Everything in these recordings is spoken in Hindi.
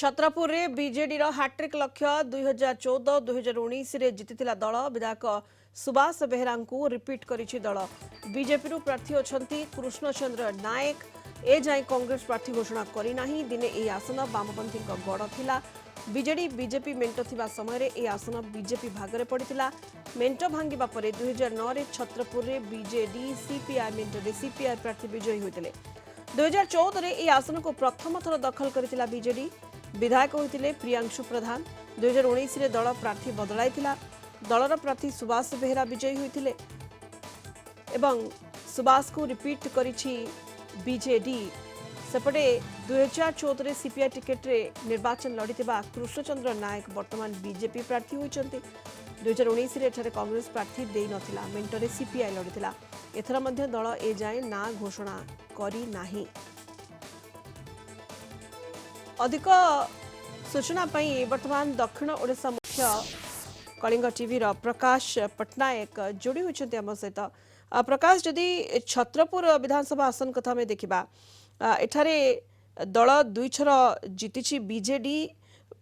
छत्रपुर रे बीजेडी रो हैट्रिक लक्ष्य 2014-2019 रे जीतिथिला दल विधायक सुभाष बेहरा को रिपीट करिछि दल। बीजेपी रु प्रार्थी अछंती कृष्णचंद्र नायक। ए जाय कांग्रेस प्रार्थी घोषणा करी नाही। दिने ए आसन वामपंथी गड़ थिला। बीजेडी बीजेपी मेंट थिबा समय रे ए आसन बीजेपी भागरे पड़िथिला। मेंट भांगिबा परे 2009 रे छत्रपुर रे बीजेडी सीपीआई मेंट रे सीपीआई प्रार्थी विजयी होइतिले। 2014 रे ए आसन को प्रथम थर दखल करथिला बीजेडी। विधायक होते प्रियांशु प्रधान। 2019 रे दल प्रार्थी बदलाई दलर प्रार्थी सुभाष बेहरा विजयी होते एवं सुभाष को रिपीट करिछि बीजेडी। सेपटे 2014 सीपीआई टिकेट रे निर्वाचन लड़िथिबा कृष्णचंद्र नायक वर्तमान बीजेपी प्रार्थी होइचंती। 2019 रे एठारे कांग्रेस प्रार्थी देई नथिला। मेंटरे सीपीआई लड़िथिला। एथरा मध्य दल ए जाय ना घोषणा करी नाही। अधिक सूचना वर्तमान दक्षिण ओडिशा मुख्य कलिंग टीवी प्रकाश पटनायक जोड़ी होती आम सहित। प्रकाश, जदि छत्रपुर विधानसभा आसन कथा में देखा एठारे दल दुई थर जीति बीजेडी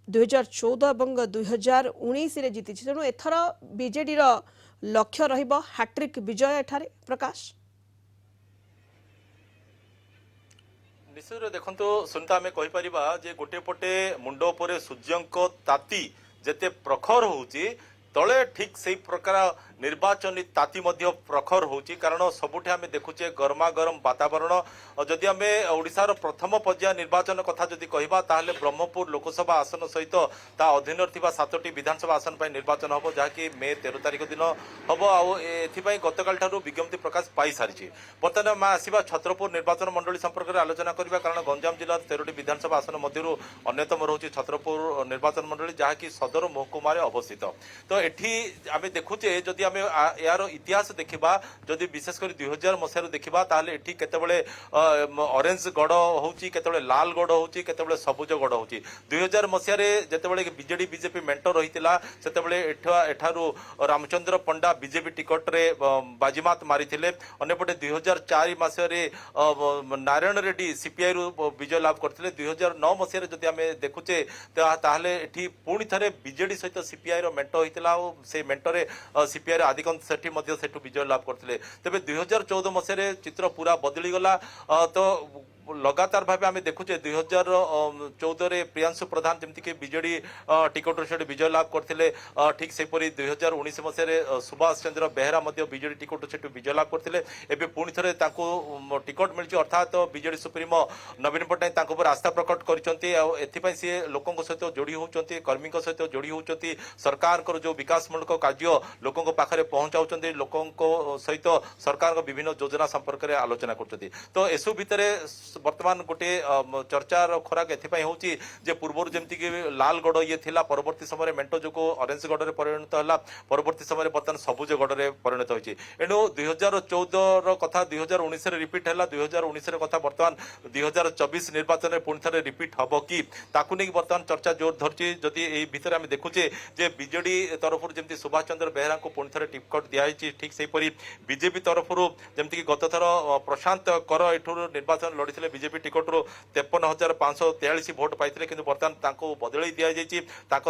2014 और 2019 रे जीति। तेणु एथर बीजेडी लक्ष्य रहिबो हैट्रिक विजय एठारे। प्रकाश निश्चय देखो सुनता आम कहीपर जे गोटे पटे मुंड उपर सूर्य ताती जेते प्रखर होउची तले ठीक से प्रकार निर्वाचन ताती मध्य प्रखर होउची। कारण सबुठे आम देखुचे गरमा गरम वातावरण। जदि आम ओडिशार प्रथम पर्याय निर्वाचन कथा जदि कहबा ताहले ब्रह्मपुर लोकसभा आसन सहित ता अधीन थिबा 7टी विधानसभा आसन पर निर्वाचन हबो, जहाँकि मे 13 तारिख दिन हबो। आथिपाई गतकाल ठारू विज्ञप्ति प्रकाश पाई सारी। बर्तमान आम आसवा छत्रपुर निर्वाचन मंडली संपर्क में आलोचना करबा। कारण गंजाम जिल्लार 13टी विधानसभा आसन मध्यरु अन्यतम रहुची छत्रपुर निर्वाचन मंडली, जहाँकि सदर महकुमार अवस्थित। तो एठी आम देखुचे जदि आम यार इतिहास देखा, जदि विशेषकर 2000 मसीह देखा ताहले एठी केतेबेले ऑरेंज गड़ होउची, केतेबेले लाल गड़ होउची, केतेबेले सबुज गड़ होउची। 2000 मसीह रे जेतेबेले बीजेडी बीजेपी मेंट रहितिला सेतेबेले एठारू रामचंद्र पंडा बीजेपी टिकट रे बाजीमात मारिथिले। अन्यपटे 2004 मसीह रे नारायण रेड्डी सीपीआई रु विजय लाभ करथिले। 2009 मसीह रे जदि आमे देखुचे ताहले एठी पुणी थरे बीजेडी सहित सीपीआई रो मेंट होइतिला। से मेंटरे सीपीआई रे आदिकांत सेठी मध्य सेठु विजय लाभ करथिले। तेबे 2014 मसीह रे चित्र पूरा बदली गला। तो लगातार भाव आम देखुचे 2014 रे प्रियांशु प्रधान जमीक बीजेडी टिकट से विजय लाभ करते। ठीक सेपरी 2019 मसीह सुभाष चंद्र बेहरा बीजेडी टिकट से विजय लाभ करते। एवं पुणी थे टिकट मिली, अर्थात बीजेडी सुप्रीमो नवीन पट्टनायक आस्था प्रकट कर सी लोकों सहित जोड़ी होती, कर्मी सहित जोड़ी होती, सरकार जो विकासमूलक कार्य लोकों पाखे पहुंचाऊँ, लोकों सहित सरकार विभिन्न योजना संपर्क में आलोचना कर। तो एसबू भितर वर्तमान गोटे चर्चार खोराक एथपाई होची जे पूर्व जमती कि लाल गड़ ये थिला, परवर्ती समय मेंट जो ऑरेंज गड़ रे परिणत होला, परवर्ती समय बर्तमान सबुज गड़ रे परिणत होची। एणु 2014 रो कथा 2019 रे रिपीट हैला, 2019 रे कथा बर्तमान 2024 निर्वाचन रे पुणी थरे रिपीट हबो कि ताकु नै बर्तमान चर्चा जोर धरची। जदि एई भितर आमे देखुचे जे बीजेडी तरफरु जमती सुभाष चंद्र बेहरा को पुणी थरे टिकट दिया हिची, ठीक सेही परी बीजेपी तरफरु जमती कि गत थर प्रशांत कर एठुर निर्वाचन लड़ी बीजेपी टिकट रू 53,543 भोट पाई, किंतु बर्तमान बदल दि जाए।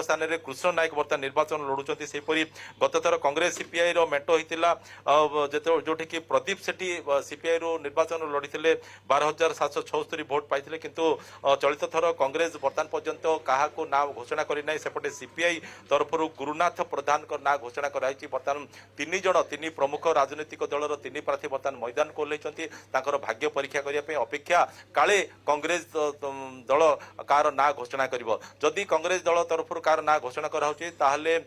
स्थान में कृष्ण नायक बर्तमान निर्वाचन लड़ुंट। सेपरी गत थर कांग्रेस सीपीआई रो मेंट होता जोटि कि प्रदीप सेठी सीपीआई रू निर्वाचन लड़ी 12,776 भोट पाई, किंतु चलित थर कांग्रेस बर्तमान पर्यंत क्या ना घोषणा करना। सेपटे सीपीआई तरफ गुरुनाथ प्रधान ना घोषणा कराई। बर्तमान तीन प्रमुख राजनीतिक दलर 3 प्रार्थी बर्तमान मैदान को ओह्लैଛନ୍ତି। भाग्य परीक्षा करने अपेक्षा काले कांग्रेस दल कार ना घोषणा करिवो। जदि कांग्रेस दल तरफ कार ना घोषणा कराउछि ताहले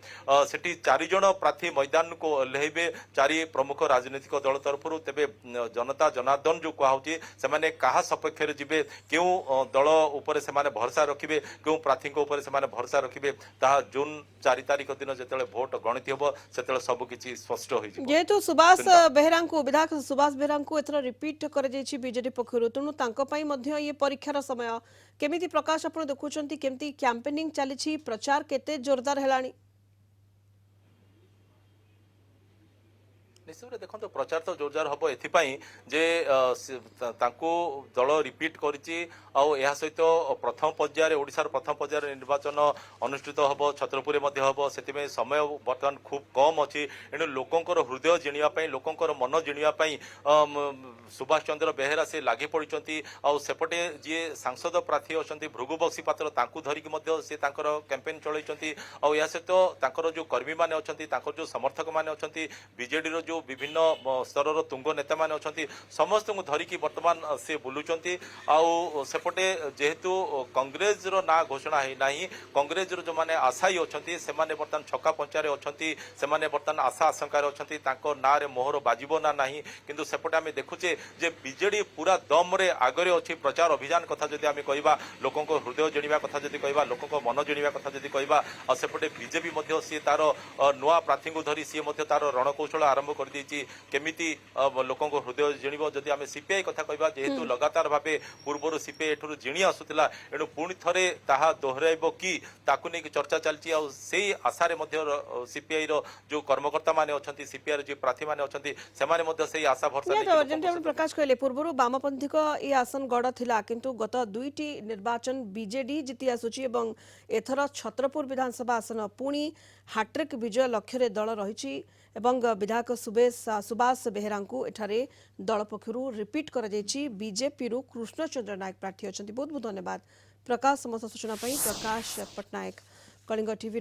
सेठी 4 जण प्रार्थी मैदान को ओह्लैबे 4 प्रमुख राजनीतिक दल तरफ। तेबे जनता जनार्दन जो कहउछि से माने कहा सपक्ष रे जिबे, केउ दल ऊपर से माने भरोसा रखिबे, केउ प्रार्थी को ऊपर से माने भरोसा रखिबे, ता जून 4 तारिख दिन जेतेले भोट गणित हेबो सेतेले सब किछि स्पष्ट होई जिवो। जेतु सुभाष बेहरा को विधायक सुभाष बेहरा को एथरा रिपीट कर जायछि बीजेडी पक्षरु, तेणु तांको पई मध्य ये परीक्षार समय केमिति प्रकाश आपण देखुचंती, केमिति कैंपेनिंग चली, प्रचार केते जोरदार हेलानी? निश्चित देखो प्रचार तो जोरदार हम एपाई जे दल रिपीट करिछि सहित प्रथम पर्यायर ओडिशार प्रथम पर्यायर निर्वाचन अनुष्ठित हम छत्रपुर हम से समय बर्तमान खूब कम अच्छी एणु लोकंर हृदय जिणिया लोकंर मन जिणिया सुभाष चंद्र बेहेरा से लगी पड़ती सेपटे जी सांसद प्रार्थी अच्छा भृगु बक्सी पात्र धरिकी से कैंपेन चलती सहित जो कर्मी मैंने अच्छा जो समर्थक मैंने अच्छा बीजेडी जो विभिन्न स्तर तुंग नेता मैंने अच्छा समस्त को धरिकी बर्तमान से बुलूंट सेपटे जेहेतु कांग्रेस ना घोषणा है कांग्रेस जो मैंने आशायी अच्छा से बर्तमान छक्का पंचारे अच्छा से बर्तमान आशा आशंकार अच्छा ना रे मोहर बाजिबो ना नहीं किंतु सेपटे आम देखुचे जे बीजेडी पूरा दम रे आगरे अच्छी प्रचार अभियान कथा जदि आम कहवा लोकों हृदय जिणवा कथा जदि कहवा लोकों मन जिणवा कथा जदि कहवा सेपटे बीजेपी सी तार नुआ प्रार्थी को धरी सी तार रणकौशल आरंभ कर देछि केमिति लोकों हृदय जिणव जदि आम सीपीआई कथा कहवा जेहेतु लगातार भाव पूर्वर सीपीआई एठू जिणी आसुला एणु पुणी थे ताहा दोहराइब कि ताकू नहीं चर्चा चलती से आशारे सीपीआई जो कर्मकर्ता माने अच्छा सीपीआई जो प्रार्थी माने अच्छा से आशा भरसा प्रकाश कहले पूर्व वामपंथी ये आसन गढ़ थिला किंतु गत दुईटी निर्वाचन बीजेडी जीति आसुची एवं एथर छत्रपुर विधानसभा आसन पुणी हाट्रिक विजय लक्ष्य दल रही एवं विधायक सुभाष बेहेरा एठारे दल पक्षरु रिपीट कर बीजेपी रु कृष्णचंद्र नायक प्रार्थी अच्छा। बहुत बहुत धन्यवाद प्रकाश समस्त सूचना प्रकाश पट्टनायक कलिंग टीवी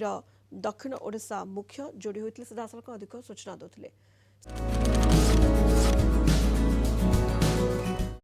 दक्षिण ओडिशा मुख्य जोड़ी होते सीधासल अधिक सूचना देते।